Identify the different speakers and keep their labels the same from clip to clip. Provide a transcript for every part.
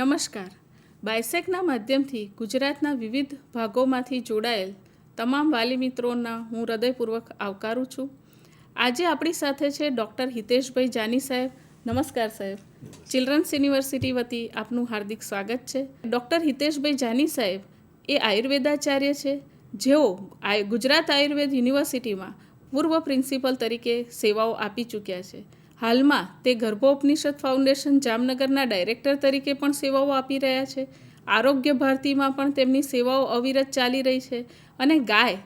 Speaker 1: નમસ્કાર. બાયસેકના માધ્યમથી ગુજરાતના વિવિધ ભાગોમાંથી જોડાયેલ તમામ વાલી મિત્રોના હું હૃદયપૂર્વક આવકારું છું. આજે આપણી સાથે છે ડૉક્ટર હિતેશભાઈ જાની સાહેબ. નમસ્કાર સાહેબ. ચિલ્ડ્રન્સ યુનિવર્સિટી વતી આપનું હાર્દિક સ્વાગત છે. ડૉક્ટર હિતેશભાઈ જાની સાહેબ એ આયુર્વેદાચાર્ય છે, જેઓ ગુજરાત આયુર્વેદ યુનિવર્સિટીમાં પૂર્વ પ્રિન્સિપલ તરીકે સેવાઓ આપી ચૂક્યા છે. હાલમાં તે ગર્ભોપનિષદ ફાઉન્ડેશન જામનગરના ડાયરેક્ટર તરીકે પણ સેવાઓ આપી રહ્યા છે. આરોગ્ય ભારતીમાં પણ તેમની સેવાઓ અવિરત ચાલી રહી છે. અને ગાય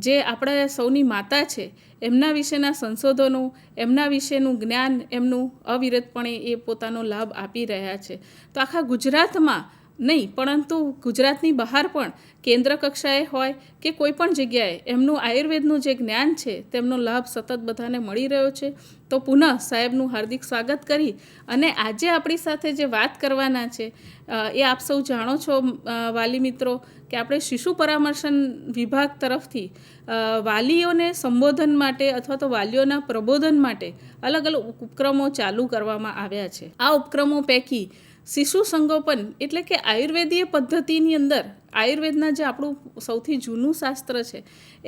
Speaker 1: જે આપણા સૌની માતા છે, એમના વિશેના સંશોધનો, એમના વિશેનું જ્ઞાન એમનું અવિરતપણે એ પોતાનો લાભ આપી રહ્યા છે. તો આખા ગુજરાતમાં નહીં, પરંતુ ગુજરાતની બહાર પણ કેન્દ્ર કક્ષાએ હોય કે કોઈ પણ જગ્યાએ એમનું આયુર્વેદનું જે જ્ઞાન છે તેમનો લાભ સતત બધાને મળી રહ્યો છે. તો પુનઃ સાહેબનું હાર્દિક સ્વાગત કરી અને આજે આપણી સાથે જે વાત કરવાના છે એ આપ સૌ જાણો છો વાલી મિત્રો કે આપણે શિશુ પરામર્શન વિભાગ તરફથી વાલીઓને સંબોધન માટે અથવા તો વાલીઓના પ્રબોધન માટે અલગ અલગ ઉપક્રમો ચાલુ કરવામાં આવ્યા છે. આ ઉપક્રમો પૈકી શિશુ સંગોપન એટલે કે આયુર્વેદીય પદ્ધતિની અંદર આયુર્વેદના જે આપણું સૌથી જૂનું શાસ્ત્ર છે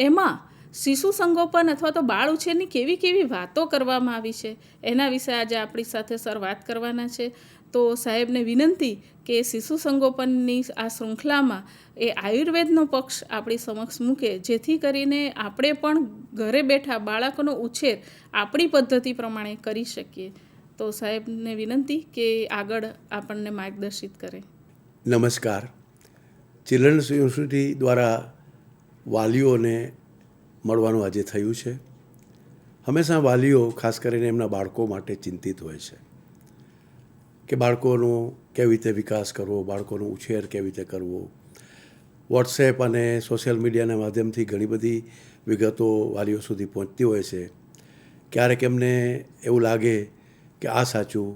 Speaker 1: એમાં શિશુ સંગોપન અથવા તો બાળ ઉછેરની કેવી કેવી વાતો કરવામાં આવી છે એના વિશે આજે આપણી સાથે સર વાત કરવાના છે. તો સાહેબને વિનંતી કે શિશુ સંગોપનની આ શૃંખલામાં એ આયુર્વેદનો પક્ષ આપણી સમક્ષ મૂકે, જેથી કરીને આપણે પણ ઘરે બેઠા બાળકોનો ઉછેર આપણી પદ્ધતિ પ્રમાણે કરી શકીએ. તો સાહેબને વિનંતી કે આગળ આપણને માર્ગદર્શિત કરે.
Speaker 2: નમસ્કાર. ચિલ્ડ્રન્સ યુનિવર્સિટી દ્વારા વાલીઓને મળવાનું આજે થયું છે. હંમેશા વાલીઓ ખાસ કરીને એમના બાળકો માટે ચિંતિત હોય છે કે બાળકોનો કેવી રીતે વિકાસ કરવો, બાળકોનો ઉછેર કેવી રીતે કરવો. વોટ્સએપ અને સોશિયલ મીડિયાના માધ્યમથી ઘણી બધી વિગતો વાલીઓ સુધી પહોંચતી હોય છે. ક્યારેક એમને એવું લાગે કે આ સાચું,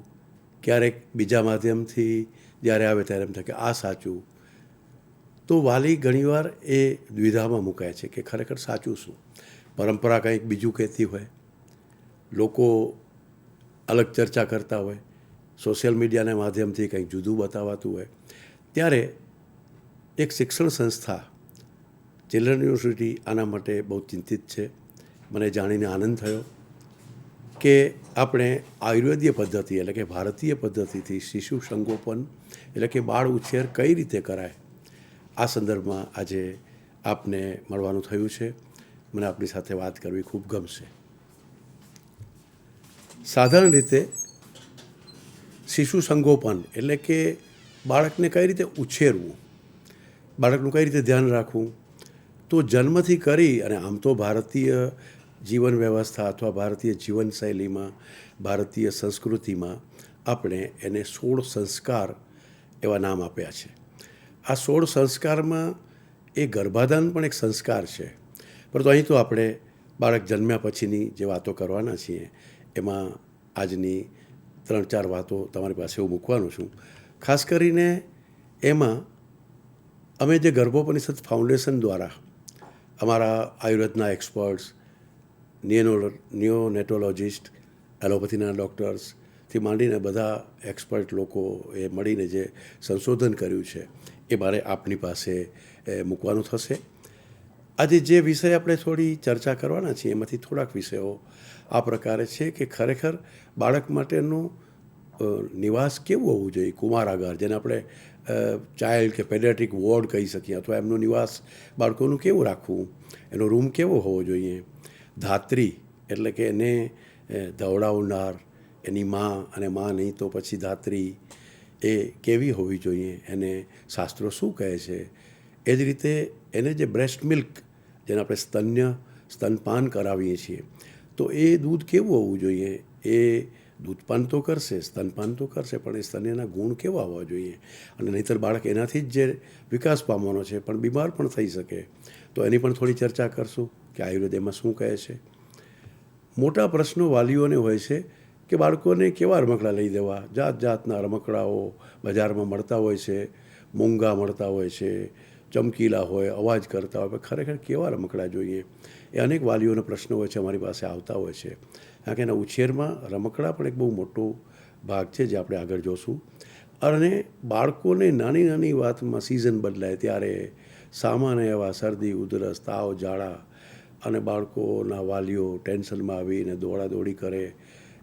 Speaker 2: ક્યારેક બીજા માધ્યમથી જ્યારે આવે ત્યારે એમ થાય કે આ સાચું. તો વાલી ઘણીવાર એ દ્વિધામાં મુકાય છે કે ખરેખર સાચું શું. પરંપરા કંઈક બીજું કહેતી હોય, લોકો અલગ ચર્ચા કરતા હોય, સોશિયલ મીડિયાના માધ્યમથી કંઈક જુદું બતાવાતું હોય. ત્યારે એક શિક્ષણ સંસ્થા ચિલ્ડ્રન યુનિવર્સિટી આના માટે બહુ ચિંતિત છે. મને જાણીને આનંદ થયો કે આપણે આયુર્વેદીય પદ્ધતિ એટલે કે ભારતીય પદ્ધતિથી શિશુ સંગોપન એટલે કે બાળ ઉછેર કઈ રીતે કરાય, આ સંદર્ભમાં આજે આપને મળવાનું થયું છે. મને આપની સાથે વાત કરવી ખૂબ ગમશે. સાધારણ રીતે શિશુ સંગોપન એટલે કે બાળકને કઈ રીતે ઉછેરવું, બાળકનું કઈ રીતે ધ્યાન રાખવું. તો જન્મથી કરી અને આમ તો ભારતીય જીવન વ્યવસ્થા અથવા ભારતીય જીવનશૈલીમાં, ભારતીય સંસ્કૃતિમાં આપણે એને 16 સંસ્કાર એવા નામ આપ્યા છે. આ 16 સંસ્કારમાં એ ગર્ભાધાન પણ એક સંસ્કાર છે. પરંતુ અહીં તો આપણે બાળક જન્મ્યા પછીની જે વાતો કરવાના છીએ એમાં આજની 3-4 વાતો તમારી પાસે હું મૂકવાનું છું. ખાસ કરીને એમાં અમે જે ગર્ભોપનિષદ ફાઉન્ડેશન દ્વારા અમારા આયુર્વેદના એક્સપર્ટ્સ, નિયોનેટોલોજિસ્ટ, એલોપેથીના ડૉક્ટર્સથી માંડીને બધા એક્સપર્ટ લોકો એ મળીને જે સંશોધન કર્યું છે એ મારે આપની પાસે મૂકવાનું થશે. આજે જે વિષય આપણે થોડી ચર્ચા કરવાના છીએ એમાંથી થોડાક વિષયો આ પ્રકારે છે કે ખરેખર બાળક માટેનું નિવાસ કેવું હોવું જોઈએ. કુમારાગાર, જેને આપણે ચાઇલ્ડ કે પેડિયાટ્રિક વોર્ડ કહી શકીએ, અથવા એમનું નિવાસ બાળકોનું કેવું રાખવું, એનો રૂમ કેવો હોવો જોઈએ. ધાત્રી એટલે કે એને દવડાવનાર, એની માં, અને માં નહીં તો પછી ધાત્રી એ કેવી હોવી જોઈએ, એને શાસ્ત્રો શું કહે છે. એ જ રીતે એને જે બ્રેસ્ટ મિલ્ક, જેને આપણે સ્તનપાન કરાવીએ છીએ, તો એ દૂધ કેવું હોવું જોઈએ. એ દૂધપાન તો કરશે, સ્તનપાન તો કરશે, પણ એ સ્તનના ગુણ કેવા હોવા જોઈએ. અને નહીંતર બાળક એનાથી જ જે વિકાસ પામવાનો છે પણ બીમાર પણ થઈ શકે. તો એની પણ થોડી ચર્ચા કરશું કે આયુર્વેદ એમાં શું કહે છે. મોટા પ્રશ્નો વાલીઓને હોય છે કે બાળકોને કેવા રમકડાં લઈ દેવા. જાત જાતના રમકડાઓ બજારમાં મળતા હોય છે, મોંઘા મળતા હોય છે, ચમકીલા હોય, અવાજ કરતા હોય, પણ ખરેખર કેવા રમકડાં જોઈએ. એ અનેક વાલીઓનો પ્રશ્નો હોય છે, અમારી પાસે આવતા હોય છે. કારણ કે એના ઉછેરમાં રમકડાં પણ એક બહુ મોટો ભાગ છે જે આપણે આગળ જોશું. અને બાળકોને નાની નાની વાતમાં સિઝન બદલાય ત્યારે સામાન્ય એવા શરદી ઉધરસ તાવ ઝાડા અને બાળકોના વાલીઓ ટેન્શનમાં આવીને દોડાદોડી કરે,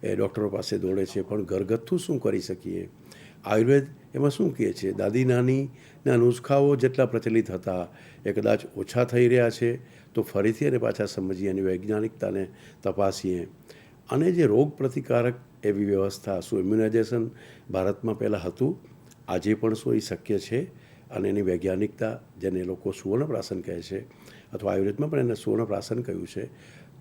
Speaker 2: એ ડૉક્ટરો પાસે દોડે છે. પણ ઘરગથ્થુ શું કરી શકીએ? આયુર્વેદ એમાં શું કહે છે? દાદી નાનીના નુસ્ખાઓ જેટલા પ્રચલિત હતા એ કદાચ ઓછા થઈ રહ્યા છે, તો ફરીથી એને પાછા સમજીએ, એની વૈજ્ઞાનિકતાને તપાસીએ. અને જે રોગ પ્રતિકારક એવી વ્યવસ્થા, શું ઇમ્યુનાઇઝેશન ભારતમાં પહેલાં હતું, આજે પણ શું એ શક્ય છે? અને એની વૈજ્ઞાનિકતા, જેને લોકો સુવર્ણપ્રાશન કહે છે, અથવા આયુર્વેદમાં પણ એને સુવર્ણપ્રાશન કહ્યું છે.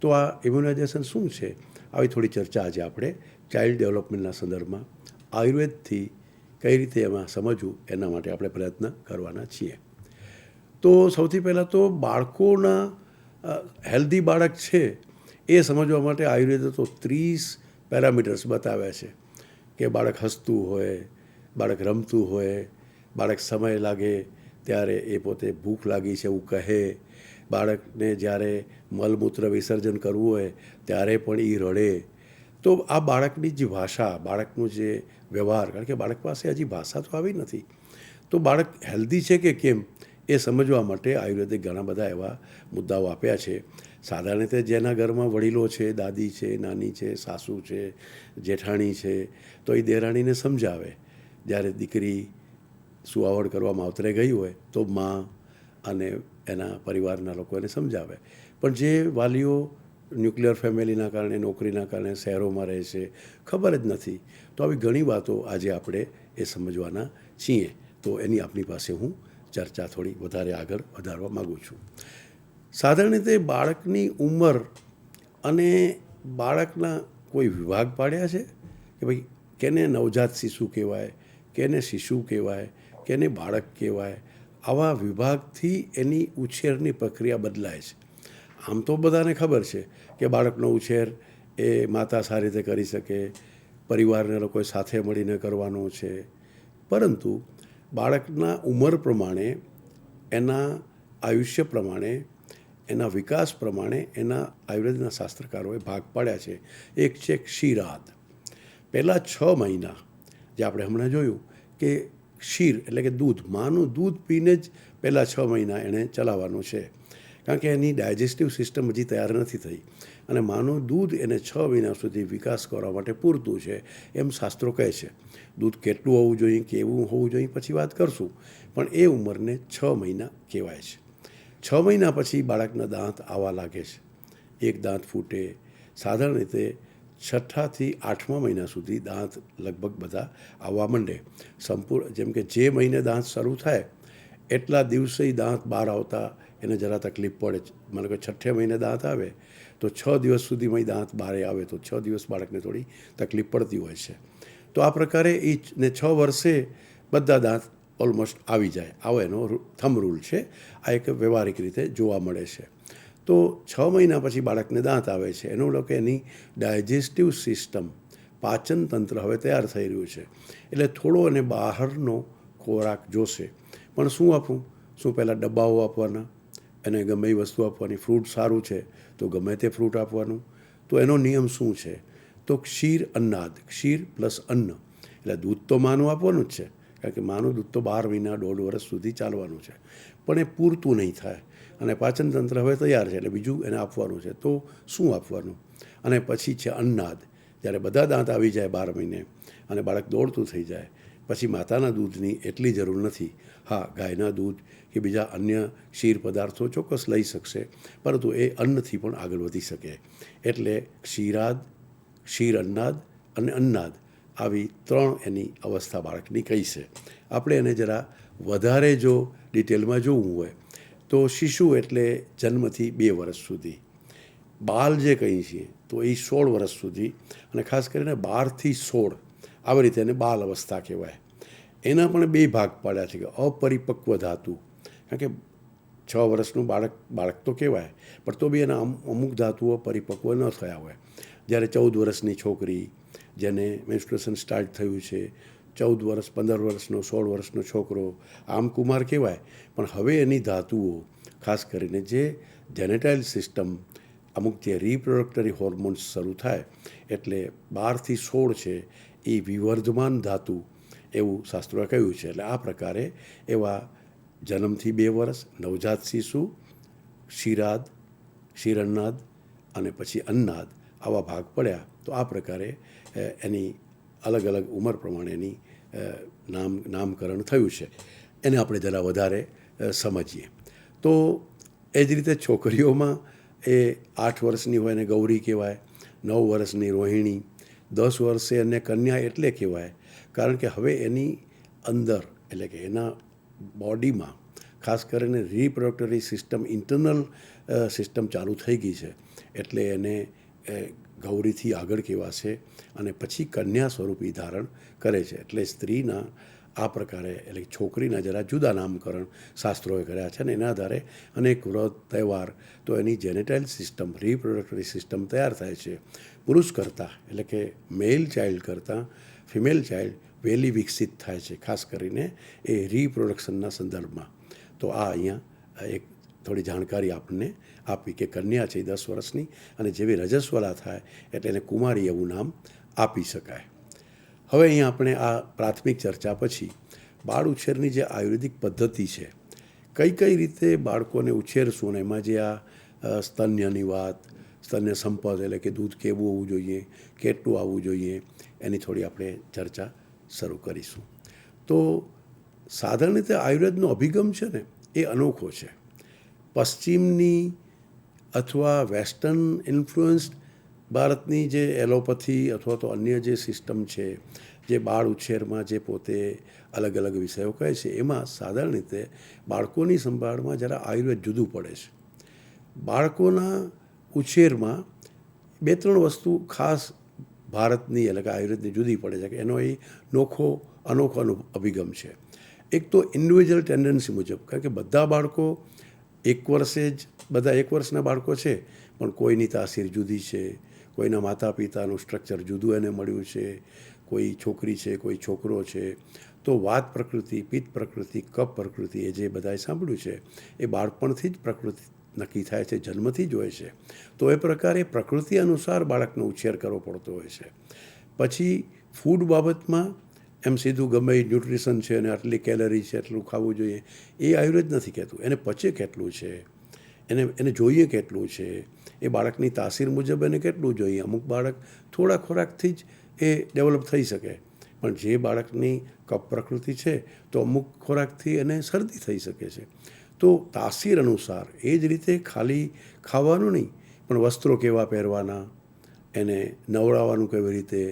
Speaker 2: તો આ ઇમ્યુનાઇઝેશન શું છે? આવી થોડી ચર્ચા આજે આપણે ચાઇલ્ડ ડેવલપમેન્ટના સંદર્ભમાં આયુર્વેદથી કઈ રીતે એમાં સમજવું, એના માટે આપણે પ્રયત્ન કરવાના છીએ. તો સૌથી પહેલાં તો બાળકોના હેલ્ધી બાળક છે એ સમજવા માટે આયુર્વેદે તો 30 પેરામીટર્સ બતાવ્યા છે કે બાળક હસતું હોય, બાળક રમતું હોય, બાળક સમય લાગે ત્યારે એ પોતે ભૂખ લાગી છે એવું કહે, બાળકને જ્યારે મળમૂત્ર વિસર્જન કરવું હોય ત્યારે પણ એ રડે. તો આ બાળકની જે ભાષા, બાળકનું જે વ્યવહાર, કારણ કે બાળક પાસે હજી ભાષા તો આવી નથી, તો બાળક હેલ્ધી છે કે કેમ એ સમજવા માટે આયુર્વેદે ઘણા બધા એવા મુદ્દાઓ આપ્યા છે. સાધારણ રીતે જેના ઘરમાં વડીલો છે, દાદી છે, નાની છે, સાસુ છે, જેઠાણી છે, તો એ દેરાણીને સમજાવે. જ્યારે દીકરી સુવાવડ કરવા માવતરે ગઈ હોય તો મા અને એના પરિવારના લોકો એને સમજાવે. પણ જે વાલીઓ ન્યુક્લિયર ફેમિલીના કારણે, નોકરીના કારણે શહેરોમાં રહે છે, ખબર જ નથી, તો આવી ઘણી વાતો આજે આપણે એ સમજવાના છીએ. તો એની આપણી પાસે હું ચર્ચા થોડી વધારે આગળ વધારવા માગું છું. સાધારણ રીતે બાળકની ઉંમર અને બાળકના કોઈ વિભાગ પાડ્યા છે કે ભાઈ કેને નવજાત શિશુ કહેવાય, કેને શિશુ કહેવાય, કેને બાળક કહેવાય. આવા વિભાગથી એની ઉછેરની પ્રક્રિયા બદલાય છે. આમ તો બધાને ખબર છે કે બાળકનો ઉછેર એ માતા સારી રીતે કરી શકે, પરિવારને લોકોએ સાથે મળીને કરવાનો છે. પરંતુ બાળકના ઉંમર પ્રમાણે, એના આયુષ્ય પ્રમાણે, એના વિકાસ પ્રમાણે એના આયુર્વેદના શાસ્ત્રકારોએ ભાગ પાડ્યા છે. એક છે ક્ષીરાદ. પહેલાં 6 મહિના, જે આપણે હમણાં જોયું કે ક્ષીર એટલે કે દૂધ, માનું દૂધ પીને જ પહેલાં 6 મહિના એણે ચલાવવાનું છે. કારણ કે એની ડાયજેસ્ટિવ સિસ્ટમ હજી તૈયાર નથી થઈ, અને માનું દૂધ એને 6 મહિના સુધી વિકાસ કરવા માટે પૂરતું છે એમ શાસ્ત્રો કહે છે. દૂધ કેટલું હોવું જોઈએ, કેવું હોવું જોઈએ, પછી વાત કરશું, પણ એ ઉંમરને 6 મહિના કહેવાય છે. 6 મહિના પછી બાળકના દાંત આવવા લાગે છે, એક દાંત ફૂટે. સાધારણ રીતે 6થા થી 8મા મહિના સુધી દાંત લગભગ બધા આવવા માંડે. જેમ કે જે મહિને દાંત શરૂ થાય એટલા દિવસે દાંત બહાર આવતા એને જરા તકલીફ પડે. માનો કે 6થે મહિને દાંત આવે તો 6 દિવસ સુધીમાં દાંત બહાર આવે તો 6 દિવસ બાળકને થોડી તકલીફ પડતી હોય છે. તો આ પ્રકારે એ ને 6 વર્ષે બધા દાંત ઓલમોસ્ટ આવી જાય, આવો એનો થંબ રૂલ છે. આ એક વ્યવહારિક રીતે જોવા મળે છે. તો 6 મહિના પછી બાળકને દાંત આવે છે, એનો મતલબ કે એની ડાયજેસ્ટિવ સિસ્ટમ, પાચન તંત્ર હવે તૈયાર થઈ રહ્યું છે. એટલે થોડો એને બહારનો ખોરાક જોશે. પણ શું આપવું? શું પહેલાં ડબ્બાઓ આપવાના, એને ગમે એ વસ્તુ આપવાની? ફ્રૂટ સારું છે તો ગમે તે ફ્રૂટ આપવાનું. તો એનો નિયમ શું છે? તો ક્ષીર અન્નાદ, ક્ષીર પ્લસ અન્ન, એટલે દૂધ તો માનું આપવાનું જ છે, કારણ કે માનું દૂધ તો 12 મહિના 1.5 વર્ષ સુધી ચાલવાનું છે. પણ એ પૂરતું નહીં થાય, અને પાચન તંત્ર હવે તૈયાર છે એટલે બીજું એને આપવાનું છે. તો શું આપવાનું? અને પછી છે અન્નાદ. જ્યારે બધા દાંત આવી જાય 12 મહિને અને બાળક દોડતું થઈ જાય, પછી માતાના દૂધની એટલી જરૂર નથી. હા, ગાયના દૂધ કે બીજા અન્ય ક્ષીર પદાર્થો ચોક્કસ લઈ શકશે, પરંતુ એ અન્નથી પણ આગળ વધી શકે. એટલે ક્ષીરાદ, ક્ષીર અન્નાદ અને અન્નાદ, આવી 3 એની અવસ્થા બાળકની કઈ છે. આપણે એને જરા વધારે જો ડિટેલમાં જોવું હોય તો શિશુ એટલે જન્મથી 2 વર્ષ સુધી, બાલ જે કહીએ છીએ તો એ 16 વર્ષ સુધી, અને ખાસ કરીને 12 થી 16 આવી રીતે એને બાલ અવસ્થા કહેવાય. એના પણ 2 ભાગ પાડ્યા છે કે અપરિપક્વ ધાતુ, કારણ કે 6 વર્ષનું બાળક તો કહેવાય, પણ તો બી એના અમુક ધાતુઓ પરિપક્વ ન થયા હોય. જ્યારે 14 વર્ષની છોકરી, જેને મેન્સ્ટ્રુએશન સ્ટાર્ટ થયું છે, 14 વર્ષ, 15 વર્ષનો, 16 વર્ષનો છોકરો, આમ કુમાર કહેવાય. પણ હવે એની ધાતુઓ, ખાસ કરીને જે જેનેટાઇલ સિસ્ટમ, અમુક જે રિપ્રોડક્ટરી હોર્મોન્સ શરૂ થાય, એટલે 12 થી 16 છે એ વિવર્ધમાન ધાતુ, એવું શાસ્ત્રોએ કહ્યું છે. એટલે આ પ્રકારે એવા જન્મથી 2 વર્ષ, નવજાત શિશુ, ક્ષીરાદ, ક્ષીરન્નાદ અને પછી અન્નાદ આવા ભાગ પડ્યા. તો આ પ્રકારે એની અલગ અલગ ઉંમર પ્રમાણે એની નામકરણ થયું છે. એને આપણે જરા વધારે સમજીએ. તો એ જ રીતે છોકરીઓમાં એ 8 વર્ષની હોય એને ગૌરી કહેવાય, 9 વર્ષની રોહિણી, 10 વર્ષે એને કન્યા એટલે કહેવાય, કારણ કે હવે એની અંદર એટલે કે એના બોડીમાં ખાસ કરીને રિપ્રોડક્ટરી સિસ્ટમ, ઇન્ટરનલ સિસ્ટમ ચાલુ થઈ ગઈ છે. એટલે એને ગૌરીથી આગળ કહેવાશે અને પછી કન્યા સ્વરૂપી ધારણ કરે છે. એટલે સ્ત્રીના આ પ્રકારે એટલે છોકરીના જરા જુદા નામકરણ શાસ્ત્રોએ કર્યા છે અને એના આધારે અનેક વ્રત, તહેવાર, તો એની જેનેટાઇલ સિસ્ટમ, રિપ્રોડક્ટરી સિસ્ટમ તૈયાર થાય છે. પુરુષ કરતાં એટલે કે મેલ ચાઇલ્ડ કરતાં ફિમેલ ચાઇલ્ડ વહેલી વિકસિત થાય છે, ખાસ કરીને એ રિપ્રોડક્શનના સંદર્ભમાં. તો આ અહીંયા એક થોડી જાણકારી આપણને આપી કે કન્યા છે 10 વર્ષની અને જેવી રજસ્વલા થાય એટલે એને કુમારી એવું નામ આપી શકાય. હવે અહીંયા આપણે આ પ્રાથમિક ચર્ચા પછી બાળ ઉછેરની જે આયુર્વેદિક પદ્ધતિ છે, કઈ રીતે બાળકોને ઉછેરશું અને એમાં જે આ સ્તન્યની વાત, સ્તન્ય સંપદ એટલે કે દૂધ કેવું હોવું જોઈએ, કેટલું આવવું જોઈએ, એની થોડી આપણે ચર્ચા શરૂ કરીશું. તો સાધારણ રીતે આયુર્વેદનો અભિગમ છે ને એ અનોખો છે. પશ્ચિમની અથવા વેસ્ટર્ન ઇન્ફ્લુઅન્સ્ડ ભારતની જે એલોપથી અથવા તો અન્ય જે સિસ્ટમ છે, જે બાળ ઉછેરમાં જે પોતે અલગ અલગ વિષયો કહે છે, એમાં સાધારણ રીતે બાળકોની સંભાળમાં જરા આયુર્વેદ જુદું પડે છે. બાળકોના ઉછેરમાં 2-3 વસ્તુ ખાસ ભારતની એટલે કે આયુર્વેદની જુદી પડે છે કે એનો એ અનોખો અભિગમ છે. એક તો ઇન્ડિવિજ્યુઅલ ટેન્ડન્સી મુજબ, કારણ કે બધા બાળકો 1 વર્ષે જ બધા 1 વર્ષના બાળકો છે, પણ કોઈની તાસીર જુદી છે, કોઈના માતા પિતાનું સ્ટ્રક્ચર જુદું એને મળ્યું છે, કોઈ છોકરી છે, કોઈ છોકરો છે. તો વાત પ્રકૃતિ, પિત્ત પ્રકૃતિ, કફ પ્રકૃતિ એ જે બધાએ સાંભળ્યું છે એ બાળપણથી જ પ્રકૃતિ નક્કી થાય છે, જન્મથી જ હોય છે. તો એ પ્રકારે પ્રકૃતિ અનુસાર બાળકનો ઉછેર કરવો પડતો હોય છે. પછી ફૂડ બાબતમાં એમ સીધું ગમે એ ન્યુટ્રિશન છે અને આટલી કેલરી છે, એટલું ખાવું જોઈએ, એ આયુર્વેદ નથી કહેતું. એને પચે કેટલું છે, એને જોઈએ કેટલું છે, એ બાળકની તાસીર મુજબ એને કેટલું જોઈએ. અમુક બાળક થોડા ખોરાકથી જ એ ડેવલપ થઈ શકે, પણ જે બાળકની કફ પ્રકૃતિ છે તો અમુક ખોરાકથી એને શરદી થઈ શકે છે. તો તાસીર અનુસાર એ જ રીતે ખાલી ખાવાનું નહીં, પણ વસ્ત્રો કેવા પહેરવાના, એને નવડાવવાનું કેવી રીતે,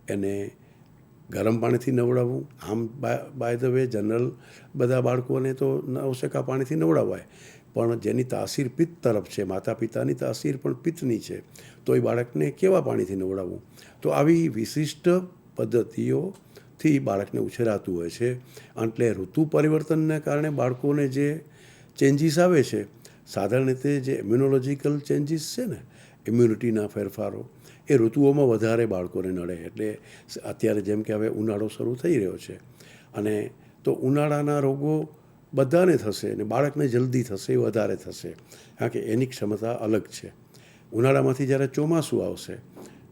Speaker 2: એને ગરમ પાણીથી નવડાવવું. આમ બાય ધ વે જનરલ બધા બાળકોને તો નવશેકા પાણીથી નવડાવાય, પણ જેની તાસીર પિત્ત તરફ છે, માતા પિતાની તાસીર પણ પિત્તની છે, તો એ બાળકને કેવા પાણીથી નવડાવવું. તો આવી વિશિષ્ટ પદ્ધતિઓથી બાળકને ઉછેરાતું હોય છે. એટલે ઋતુ પરિવર્તનને કારણે બાળકોને જે ચેન્જીસ આવે છે, સાધારણ રીતે જે ઇમ્યુનોલોજીકલ ચેન્જીસ છે ને, ઇમ્યુનિટીના ફેરફારો, એ ઋતુઓમાં વધારે બાળકોને નડે. એટલે અત્યારે જેમ કે હવે ઉનાળો શરૂ થઈ રહ્યો છે અને તો ઉનાળાના રોગો બધાને થશે અને બાળકને જલ્દી થશે, એ વધારે થશે, કારણ કે એની ક્ષમતા અલગ છે. ઉનાળામાંથી જ્યારે ચોમાસું આવશે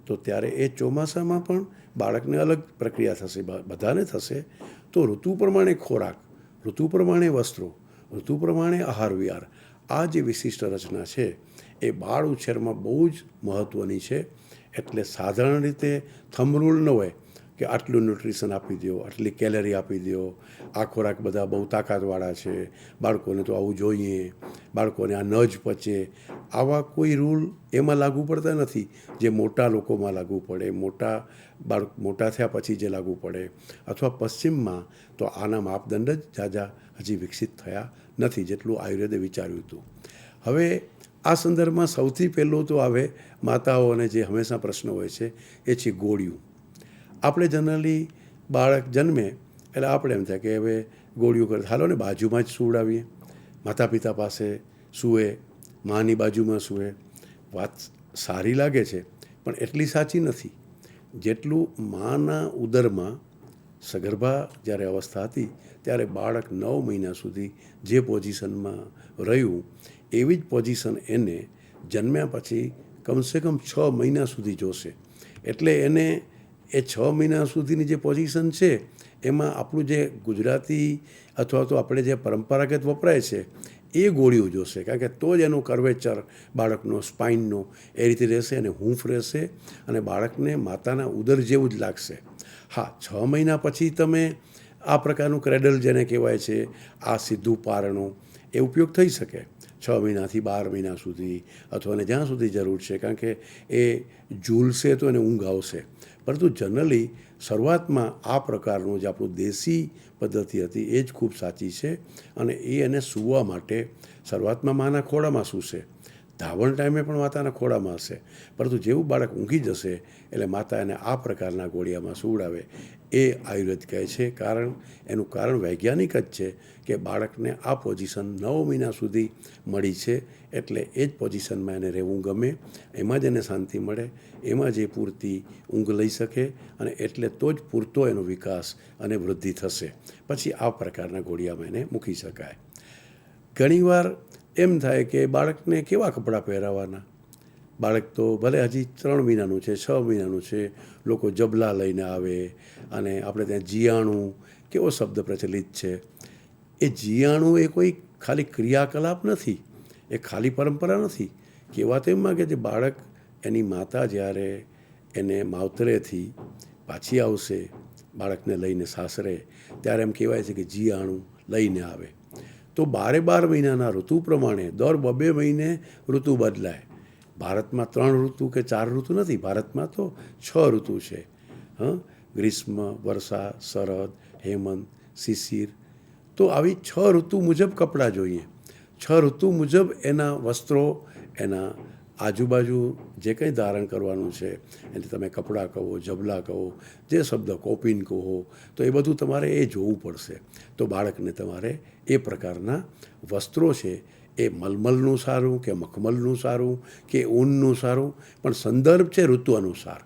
Speaker 2: તો ત્યારે એ ચોમાસામાં પણ બાળકને અલગ પ્રક્રિયા થશે, બધાને થશે. તો ઋતુ પ્રમાણે ખોરાક, ઋતુ પ્રમાણે વસ્ત્રો, ઋતુ પ્રમાણે આહાર વિહાર, આ જે વિશિષ્ટ રચના છે એ બાળ ઉછેરમાં બહુ જ મહત્ત્વની છે. એટલે સાધારણ રીતે થંબ રૂલ ન હોય કે આટલું ન્યુટ્રિશન આપી દો, આટલી કેલરી આપી દો, આ ખોરાક બધા બહુ તાકાતવાળા છે, બાળકોને તો આવું જોઈએ, બાળકોને આ ન જ પચે, આવા કોઈ રૂલ એમાં લાગુ પડતા નથી જે મોટા લોકોમાં લાગુ પડે, મોટા થયા પછી જે લાગુ પડે. અથવા પશ્ચિમમાં તો આના માપદંડ જ ઝાઝા હજી વિકસિત થયા નથી જેટલું આયુર્વેદે વિચાર્યું હતું. હવે આ સંદર્ભમાં સૌથી પહેલું તો આવે માતાઓને જે હંમેશા પ્રશ્ન હોય છે એ છે ગોળિયું. આપણે જનરલી બાળક જન્મે એટલે આપણે એમ થાય કે હવે ગોળિયું કરે, હાલો ને બાજુમાં જ સુવડાવીએ, માતા પિતા પાસે સૂવે, માની બાજુમાં સૂવે. વાત સારી લાગે છે પણ એટલી સાચી નથી. જેટલું માના ઉદરમાં સગર્ભા જ્યારે અવસ્થા હતી ત્યારે બાળક 9 મહિના સુધી જે પોઝિશનમાં રહ્યું, એવી જ પોઝિશન એને જન્મ્યા પછી કમસે કમ 6 મહિના સુધી જોશે. એટલે એને એ 6 મહિના સુધીની જે પોઝિશન છે એમાં આપણું જે ગુજરાતી અથવા તો આપણે જે પરંપરાગત વપરાય છે એ ગોળીઓ જોશે, કારણ કે તો જ એનો કર્વેચર બાળકનો સ્પાઇનનો એ રીતે રહેશે અને હૂંફ રહેશે અને બાળકને માતાના ઉદર જેવું જ લાગશે. હા, 6 મહિના પછી તમે આ પ્રકારનું ક્રેડલ જેને કહેવાય છે, આ સીધું પારણું એ ઉપયોગ થઈ શકે 6 મહિનાથી 12 મહિના સુધી અથવા એને જ્યાં સુધી જરૂર છે, કારણ કે એ ઝૂલશે તો એને ઊંઘ આવશે. પરંતુ જનરલી શરૂઆતમાં આ પ્રકારનું જે આપણું દેશી પદ્ધતિ હતી એ જ ખૂબ સાચી છે અને એ એને સૂવા માટે શરૂઆતમાં માના ખોળામાં સૂશે, ધાવણ ટાઈમે પણ માતાના ખોળામાં હશે, પરંતુ જેવું બાળક ઊંઘી જશે એટલે માતા એને આ પ્રકારના ગોળિયામાં સુવડાવે. એ આયુર્વેદ કહે છે. એનું કારણ વૈજ્ઞાનિક જ છે કે બાળકને આ પોઝિશન 9 મહિના સુધી મળી છે, એટલે એ જ પોઝિશનમાં એને રહેવું ગમે, એમાં જ એને શાંતિ મળે, એમાં જ એ પૂરતી ઊંઘ લઈ શકે અને એટલે તો જ પૂરતો એનો વિકાસ અને વૃદ્ધિ થશે. પછી આ પ્રકારના ઘોડિયામાં એને મૂકી શકાય. ઘણીવાર એમ થાય કે બાળકને કેવા કપડાં પહેરાવવાના. બાળક તો ભલે હજી 3 મહિનાનું છે, 6 મહિનાનું છે, લોકો જબલા લઈને આવે અને આપણે ત્યાં જીયાણું કેવો શબ્દ પ્રચલિત છે. એ જીયાણું એ કોઈ ખાલી ક્રિયાકલાપ નથી, એ ખાલી પરંપરા નથી. કહેવા તો એમ માગે છે બાળક એની માતા જ્યારે એને માવતરેથી પાછી આવશે બાળકને લઈને સાસરે, ત્યારે એમ કહેવાય છે કે જીયાણું લઈને આવે. તો 12 મહિનાના ઋતુ પ્રમાણે દર 2 મહિને ઋતુ બદલાય. ભારતમાં 3 ઋતુ કે 4 ઋતુ નથી, ભારતમાં તો 6 ઋતુ છે. ગ્રીષ્મ, વર્ષા, શરદ, હેમંત, શિશિર. તો આવી 6 ઋતુ મુજબ કપડાં જોઈએ, 6 ઋતુ મુજબ એના વસ્ત્રો, એના આજુબાજુ જે કંઈ ધારણ કરવાનું છે એટલે તમે કપડાં કહો, જબલા કહો, જે શબ્દ કોપિન કહો, તો એ બધું તમારે એ જોવું પડશે. તો બાળકને તમારે એ પ્રકારના વસ્ત્રો છે એ મલમલનું સારું કે મખમલનું સારું કે ઊનનું સારું, પણ સંદર્ભ છે ઋતુ અનુસાર.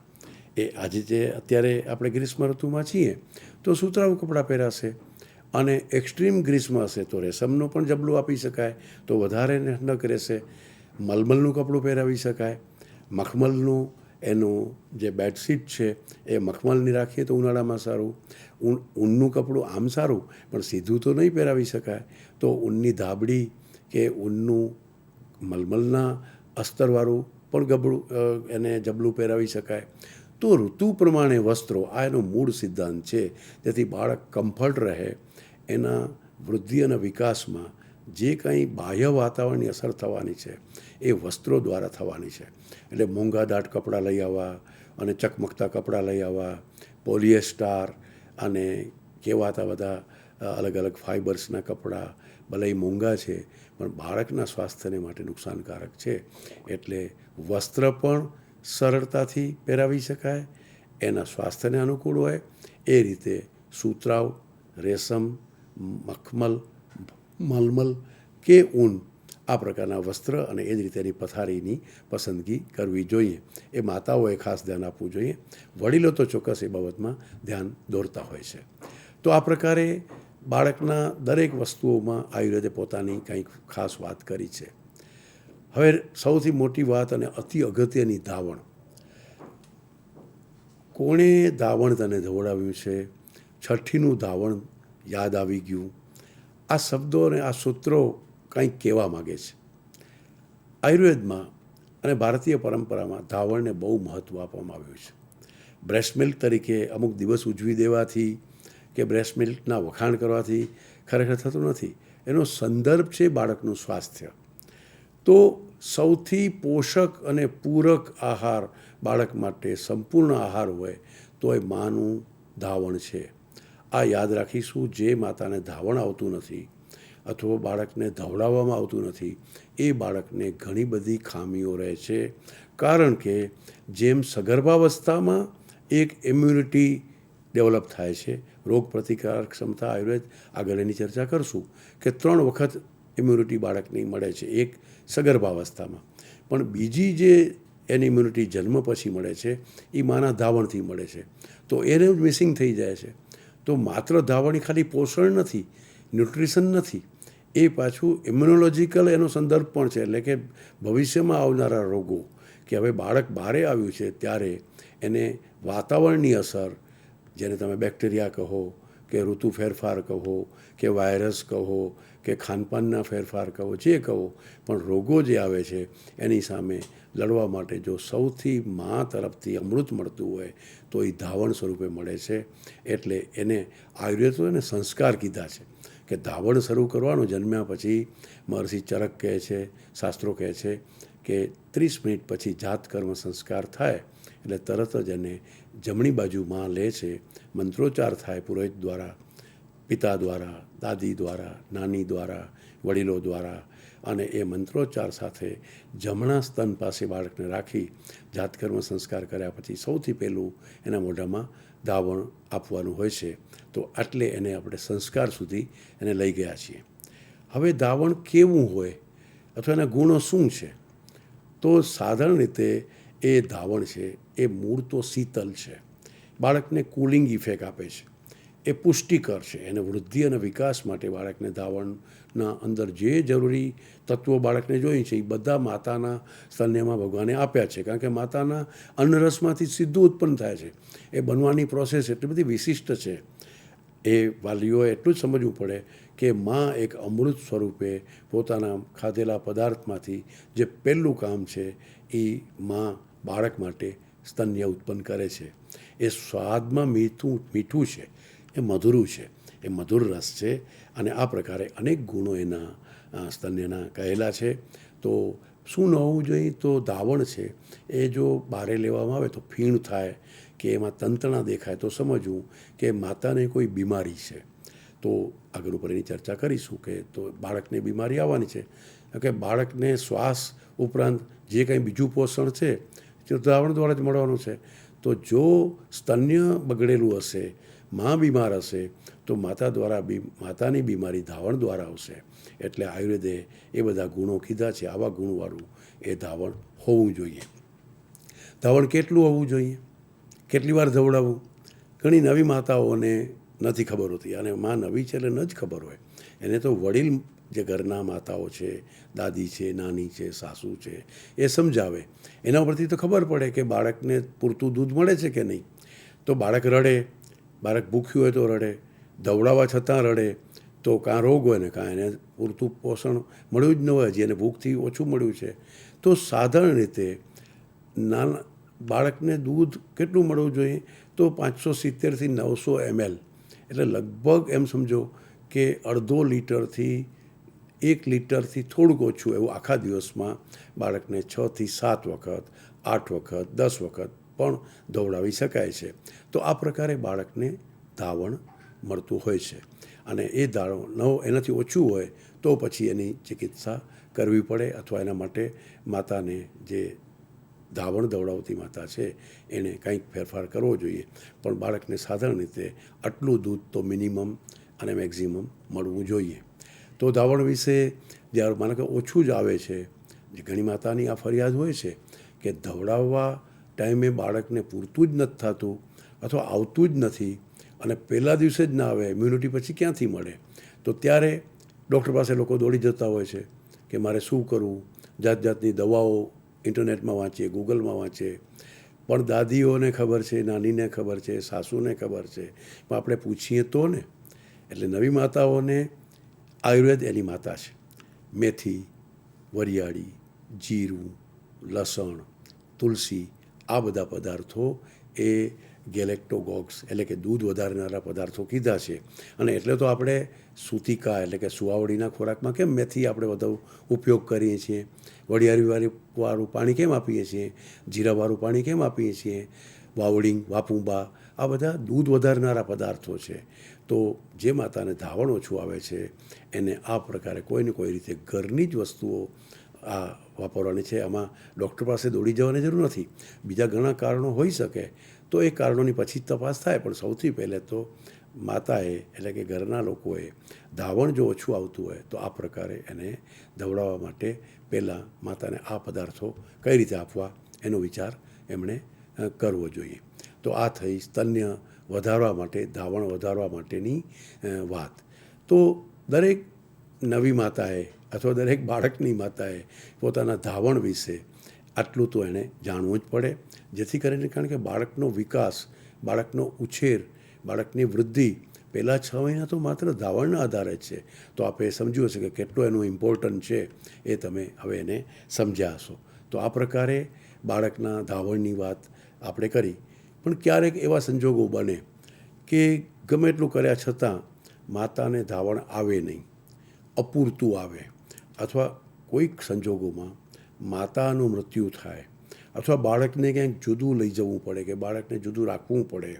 Speaker 2: એ આજે જે અત્યારે આપણે ગ્રીષ્મ ઋતુમાં છીએ તો સુતરાઉ કપડાં પહેરાશે અને એક્સ્ટ્રીમ ગ્રીષ્મ હશે તો રેશમનું પણ જબલું આપી શકાય તો વધારે ઠંડક રહેશે. મલમલનું કપડું પહેરાવી શકાય, મખમલનું એનું જે બેડશીટ છે એ મખમલની રાખીએ તો ઉનાળામાં સારું. ઊનનું કપડું આમ સારું પણ સીધું તો નહીં પહેરાવી શકાય, તો ઊનની ધાબડી કે ઊનનું મલમલના અસ્તરવાળું પણ ગબડું એને જબલું પહેરાવી શકાય. તો ઋતુ પ્રમાણે વસ્ત્રો આ એનો મૂળ સિદ્ધાંત છે, જેથી બાળક કમ્ફર્ટ રહે. એના વૃદ્ધિ અને વિકાસમાં જે કંઈ બાહ્ય વાતાવરણની અસર થવાની છે એ વસ્ત્રો દ્વારા થવાની છે. એટલે મોંઘા દાટ કપડાં લઈ આવવા અને ચકમકતા કપડાં લઈ આવવા, પોલિએસ્ટર અને કહેવાતા બધા અલગ અલગ ફાઇબર્સના કપડાં ભલે મોંઘા છે પણ બાળકના સ્વાસ્થ્યને માટે નુકસાનકારક છે. એટલે વસ્ત્ર પણ સરળતાથી પહેરાવી શકાય, એના સ્વાસ્થ્યને અનુકૂળ હોય એ રીતે સુતરાઉ, રેશમ, મખમલ, મલમલ કે ઊન આ પ્રકારના વસ્ત્ર અને એ જ રીતે એની પથારીની પસંદગી કરવી જોઈએ. એ માતાઓએ ખાસ ધ્યાન આપવું જોઈએ. વડીલો તો ચોક્કસ એ બાબતમાં ધ્યાન દોરતા હોય છે. તો આ પ્રકારે બાળકના દરેક વસ્તુઓમાં આયુર્વેદે પોતાની કંઈક ખાસ વાત કરી છે. હવે સૌથી મોટી વાત અને અતિ અગત્યની ધાવણ. કોણે ધાવણ તને ધવડાવ્યું છે? છઠ્ઠીનું ધાવણ યાદ આવી ગયું. આ શબ્દો અને આ સૂત્રો કંઈક કહેવા માગે છે. આયુર્વેદમાં અને ભારતીય પરંપરામાં ધાવણને બહુ મહત્ત્વ આપવામાં આવ્યું છે. બ્રેસ્ટ મિલ્ક તરીકે અમુક દિવસ ઉજવી દેવાથી કે બ્રેસ્ટ મિલ્કના વખાણ કરવાથી ખરેખર થતું નથી. એનો સંદર્ભ છે બાળકનું સ્વાસ્થ્ય. તો સૌથી પોષક અને પૂરક આહાર બાળક માટે સંપૂર્ણ આહાર હોય તો એ માનું ધાવણ છે. આ યાદ રાખીશું. જે માતાને ધાવણ આવતું નથી અથવા બાળકને ધવડાવવામાં આવતું નથી એ બાળકને ઘણી બધી ખામીઓ રહે છે. કારણ કે જેમ સગર્ભાવસ્થામાં એક ઇમ્યુનિટી ડેવલપ થાય છે, રોગ પ્રતિકારક ક્ષમતા, આયુર્વેદ આગળ એની ચર્ચા કરશું કે 3 વખત ઇમ્યુનિટી બાળકની મળે છે, એક સગર્ભાવસ્થામાં, પણ બીજી જે એની ઇમ્યુનિટી જન્મ પછી મળે છે એ માના ધાવણથી મળે છે. તો એને મિસિંગ થઈ જાય છે. તો માત્ર ધાવણ ખાલી પોષણ નથી, ન્યુટ્રિશન નથી, એ પાછું ઇમ્યુનોલોજીકલ એનો સંદર્ભ પણ છે. એટલે કે ભવિષ્યમાં આવનારા રોગો, કે હવે બાળક બહારે આવ્યું છે ત્યારે એને વાતાવરણની અસર, જેને તમે બેક્ટેરિયા કહો કે ઋતુ ફેરફાર કહો કે વાયરસ કહો કે ખાનપાનના ફેરફાર કહો, જે કહો, પણ રોગો જે આવે છે એની સામે લડવા માટે જો સૌથી મા તરફથી અમૃત મળતું હોય તો એ ધાવણ સ્વરૂપે મળે છે. એટલે એને આયુર્વેદ એને સંસ્કાર કીધા છે કે ધાવણ શરૂ કરવાનું જન્મ્યા પછી મહર્ષિ ચરક કહે છે, શાસ્ત્રો કહે છે કે 30 મિનિટ પછી જાત કર્મ સંસ્કાર થાય એટલે તરત જ એને જમણી બાજુ માં લે છે, મંત્રોચ્ચાર થાય પુરોહિત દ્વારા, પિતા દ્વારા, દાદી દ્વારા, નાની દ્વારા, વડીલો દ્વારા, અને એ મંત્રોચ્ચાર સાથે જમણા સ્તન પાસે બાળકને રાખી જાતકર્મ સંસ્કાર કર્યા પછી સૌથી પહેલું એના મોઢામાં ધાવણ આપવાનું હોય છે. તો આટલે એને આપણે સંસ્કાર સુધી એને લઈ ગયા છીએ. હવે ધાવણ કેવું હોય અથવા એના ગુણો શું છે? તો સાધારણ રીતે એ ધાવણ છે એ મૂળ તો શીતલ છે, બાળકને કુલિંગ ઇફેક્ટ આપે છે, એ પુષ્ટિકર છે, એને વૃદ્ધિ અને વિકાસ માટે બાળકને ધાવણના અંદર જે જરૂરી તત્વો બાળકને જોઈએ છે એ બધા માતાના સ્તન્યમાં ભગવાને આપ્યા છે. કારણ કે માતાના અન્નરસમાંથી સીધું ઉત્પન્ન થાય છે. એ બનવાની પ્રોસેસ એટલી બધી વિશિષ્ટ છે. એ વાલીઓએ એટલું જ સમજવું પડે કે માં એક અમૃત સ્વરૂપે પોતાના ખાધેલા પદાર્થમાંથી જે પહેલું કામ છે એ માં બાળક માટે સ્તન્ય ઉત્પન્ન કરે છે. એ સ્વાદમાં મીઠું છે, એ મધુરું છે, એ મધુર રસ છે, અને આ પ્રકારે અનેક ગુણો એના સ્તન્યના કહેલા છે. તો શું ન હોવું જોઈએ? તો ધાવણ છે એ જો બારે લેવામાં આવે તો ફીણ થાય કે એમાં તંતણા દેખાય તો સમજવું કે માતાને કોઈ બીમારી છે. તો આગળ ઉપર એની ચર્ચા કરીશું કે તો બાળકને બીમારી આવવાની છે કે બાળકને શ્વાસ ઉપરાંત જે કંઈ બીજું પોષણ છે તે ધાવણ દ્વારા જ મળવાનું છે. તો જો સ્તન્ય બગડેલું હશે, માં બીમાર હશે, તો માતા દ્વારા માતાની બીમારી ધાવણ દ્વારા આવશે. એટલે આયુર્વેદે એ બધા ગુણો કીધા છે. આવા ગુણવાળું એ ધાવણ હોવું જોઈએ. ધાવણ કેટલું હોવું જોઈએ? કેટલી વાર ધવડાવવું? ઘણી નવી માતાઓને નથી ખબર હોતી, અને માં નવી છે એટલે ન જ ખબર હોય. એને તો વડીલ જે ઘરના માતાઓ છે, દાદી છે, નાની છે, સાસુ છે, એ સમજાવે. એના ઉપરથી તો ખબર પડે કે બાળકને પૂરતું દૂધ મળે છે કે નહીં. તો બાળક રડે, બાળક ભૂખ્યું હોય તો રડે, ધવડાવવા છતાં રડે, તો કાં રોગ હોય ને કાં એને પૂરતું પોષણ મળ્યું જ ન હોય, જેને ભૂખથી ઓછું મળ્યું છે. તો સાધારણ રીતે નાના બાળકને દૂધ કેટલું મળવું જોઈએ? તો 570થી 900 ml, એટલે લગભગ એમ સમજો કે અડધો લીટરથી 1 લીટરથી થોડુંક ઓછું એવું આખા દિવસમાં બાળકને 6 થી 7 વખત, 8 વખત, 10 વખત પણ ધવડાવી શકાય છે. તો આ પ્રકારે બાળકને ધાવણ મળતું હોય છે. અને એ ધાવણ એનાથી ઓછું હોય તો પછી એની ચિકિત્સા કરવી પડે, અથવા એના માટે માતાને જે ધાવણ દવડાવતી માતા છે એણે કંઈક ફેરફાર કરવો જોઈએ. પણ બાળકને સાધારણ રીતે આટલું દૂધ તો મિનિમમ અને મેક્ઝિમમ મળવું જોઈએ. તો ધાવણ વિશે જ્યારે માનો કે ઓછું જ આવે છે, જે ઘણી માતાની આ ફરિયાદ હોય છે કે ધવડાવવા ટાઈમે બાળકને પૂરતું જ નથી થતું અથવા આવતું જ નથી, અને પહેલા દિવસે જ ના આવે, ઇમ્યુનિટી પછી ક્યાંથી મળે? તો ત્યારે ડૉક્ટર પાસે લોકો દોડી જતા હોય છે કે મારે શું કરવું? જાત જાતની દવાઓ ઇન્ટરનેટમાં વાંચીએ, ગૂગલમાં વાંચીએ. પણ દાદીઓને ખબર છે, નાનીને ખબર છે, સાસુને ખબર છે, પણ આપણે પૂછીએ તો ને. એટલે નવી માતાઓને આયુર્વેદ એની માતા છે. મેથી, વરિયાળી, જીરું, લસણ, તુલસી, આ બધા પદાર્થો એ ગેલેક્ટોગોગ્સ એટલે કે દૂધ વધારનારા પદાર્થો કીધા છે. અને એટલે તો આપણે સૂતિકા એટલે કે સુવાવડીના ખોરાકમાં કેમ મેથી આપણે વધુ ઉપયોગ કરીએ છીએ, વરિયાળીવાળું પાણી કેમ આપીએ છીએ, જીરાવાળું પાણી કેમ આપીએ છીએ, વાવડિંગ, વાપુંબા, આ બધા દૂધ વધારનારા પદાર્થો છે. તો જે માતાને ધાવણ ઓછું આવે છે એને આ પ્રકારે કોઈને કોઈ રીતે ઘરની જ વસ્તુઓ આ વાપરવાની છે. આમાં ડૉક્ટર પાસે દોડી જવાની જરૂર નથી. બીજા ઘણા કારણો હોઈ શકે, તો એ કારણોની પછી જ તપાસ થાય. પણ સૌથી પહેલે તો માતાએ એટલે કે ઘરના લોકોએ ધાવણ જો ઓછું આવતું હોય તો આ પ્રકારે એને ધવડાવવા માટે પહેલાં માતાને આ પદાર્થો કઈ રીતે આપવા એનો વિચાર એમણે કરવો જોઈએ. તો આ થઈ સ્તન્ય વધારવા માટે, ધાવણ વધારવા માટેની વાત. તો દરેક નવી માતાએ અથવા દરેક બાળકની માતાએ પોતાના ધાવણ વિશે આટલું તો એણે જાણવું જ પડે, જેથી કરીને કારણ કે બાળકનો વિકાસ, બાળકનો ઉછેર, બાળકની વૃદ્ધિ પહેલાં 6 મહિના તો માત્ર ધાવણના આધારે જ છે. તો આપણે સમજ્યું હશે કે કેટલું એનું ઇમ્પોર્ટન્ટ છે, એ તમે હવે એને સમજ્યા હશો. તો આ પ્રકારે બાળકના ધાવણની વાત આપણે કરી. પણ ક્યારેક એવા સંજોગો બને કે ગમે એટલું કર્યા છતાં માતાને ધાવણ આવે નહીં, અપૂરતું આવે, અથવા કોઈક સંજોગોમાં માતાનું મૃત્યુ થાય, અથવા બાળકને ક્યાંક જુદું લઈ જવું પડે કે બાળકને જુદું રાખવું પડે,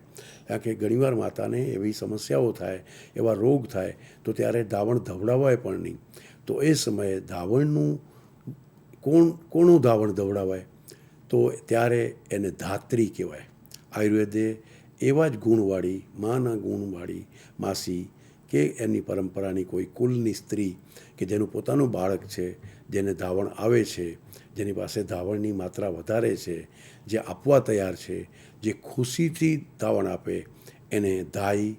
Speaker 2: કારણ કે ઘણીવાર માતાને એવી સમસ્યાઓ થાય, એવા રોગ થાય, તો ત્યારે ધાવણ ધવડાવાય પણ નહીં. તો એ સમયે ધાવણનું કોનું ધાવણ ધવડાવાય? તો ત્યારે એને ધાત્રી કહેવાય. આયુર્વેદે એવા જ ગુણવાળી, માના ગુણવાળી માસી કે એની પરંપરાની કોઈ કુલની સ્ત્રી કે જેનું પોતાનું બાળક છે, જેને ધાવણ આવે છે, જેની પાસે ધાવણની માત્રા વધારે છે, જે આપવા તૈયાર છે, જે ખુશીથી ધાવણ આપે, એને દાઈ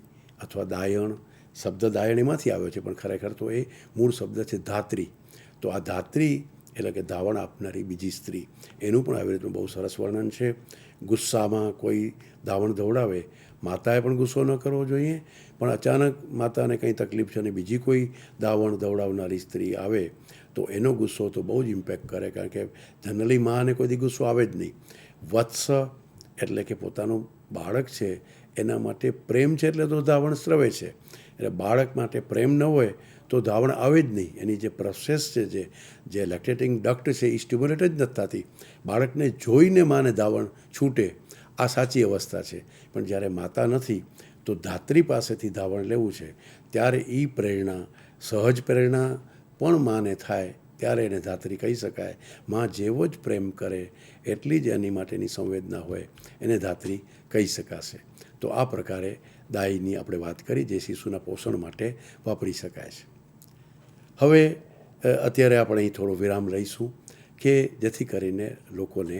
Speaker 2: અથવા દાયણ, શબ્દ દાયણ એમાંથી આવ્યો છે, પણ ખરેખર તો એ મૂળ શબ્દ છે ધાત્રી. તો આ ધાત્રી એટલે કે ધાવણ આપનારી બીજી સ્ત્રી, એનું પણ આવી રીતનું બહુ સરસ વર્ણન છે. ગુસ્સામાં કોઈ ધાવણ ધવડાવે, માતાએ પણ ગુસ્સો ન કરવો જોઈએ, પણ અચાનક માતાને કંઈ તકલીફ છે અને બીજી કોઈ ધાવણ ધવડાવનારી સ્ત્રી આવે તો એનો ગુસ્સો તો બહુ જ ઇમ્પેક્ટ કરે, કારણ કે જનરલી માને કોઈ દી ગુસ્સો આવે જ નહીં. વત્સ એટલે કે પોતાનું બાળક છે એના માટે પ્રેમ છે, એટલે તો ધાવણ સ્રવે છે. એટલે બાળક માટે પ્રેમ ન હોય તો ધાવણ આવે જ નહીં. એની જે પ્રોસેસ છે, જે લેક્ટેટિંગ ડક્ટ છે, એ સ્ટિમ્યુલેટ જ નથી થતી. બાળકને જોઈને માને ધાવણ છૂટે, આ સાચી અવસ્થા છે. પણ જ્યારે માતા નથી તો ધાત્રી પાસેથી ધાવણ લેવું છે, ત્યારે એ પ્રેરણા, સહજ પ્રેરણા પણ માને થાય, ત્યારે એને ધાત્રી કહી શકાય. માં જેવો જ પ્રેમ કરે એટલી જ એની માટેની સંવેદના હોય, એને ધાત્રી કહી શકાશે. તો આ પ્રકારે દાઈની આપણે વાત કરી, જે શિશુના પોષણ માટે વાપરી શકાય છે. હવે અત્યારે આપણે અહીં થોડો વિરામ લઈશું કે જેથી કરીને લોકોને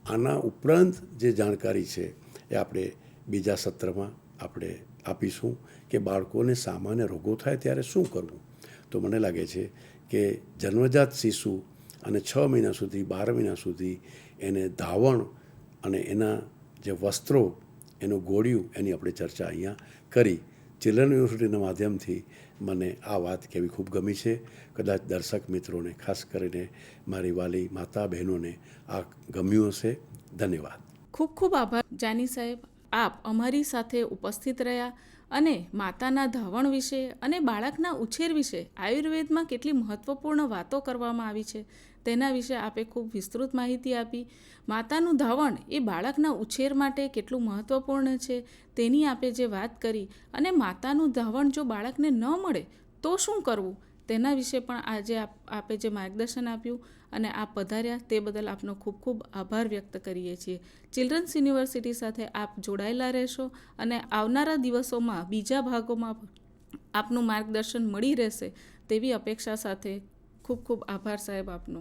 Speaker 2: આના ઉપરાંત જે જાણકારી છે એ આપણે બીજા સત્રમાં આપણે આપીશું કે બાળકોને સામાન્ય રોગો થાય ત્યારે શું કરવું. તો મને લાગે છે કે જન્મજાત શિશુ અને 6 મહિના સુધી, 12 મહિના સુધી એને ધાવણ અને એના જે વસ્ત્રો, એનું ગોળિયું, એની આપણે ચર્ચા અહીંયા કરી. ચિલ્ડ્રન યુનિવર્સિટીના માધ્યમથી મને આ વાત કહેવી ખૂબ ગમી છે. કદાચ દર્શક મિત્રોને, ખાસ કરીને મારી વાલી માતા બહેનોને આ ગમ્યું હશે. ધન્યવાદ.
Speaker 1: ખૂબ ખૂબ આભાર જાની સાહેબ, આપ અમારી સાથે ઉપસ્થિત રહ્યા અને માતાના ધાવણ વિશે અને બાળકના ઉછેર વિશે આયુર્વેદમાં કેટલી મહત્ત્વપૂર્ણ વાતો કરવામાં આવી છે તેના વિશે આપે ખૂબ વિસ્તૃત માહિતી આપી. માતાનું ધાવણ એ બાળકના ઉછેર માટે કેટલું મહત્ત્વપૂર્ણ છે તેની આપે જે વાત કરી, અને માતાનું ધાવણ જો બાળકને ન મળે તો શું કરવું તેના વિશે પણ આજે આપે જે માર્ગદર્શન આપ્યું અને આપ પધાર્યા તે બદલ આપનો ખૂબ ખૂબ આભાર વ્યક્ત કરીએ છીએ. ચિલ્ડ્રન્સ યુનિવર્સિટી સાથે આપ જોડાયેલા રહેશો અને આવનારા દિવસોમાં બીજા ભાગોમાં આપનું માર્ગદર્શન મળી રહેશે તેવી અપેક્ષા સાથે ખૂબ ખૂબ આભાર સાહેબ આપનો.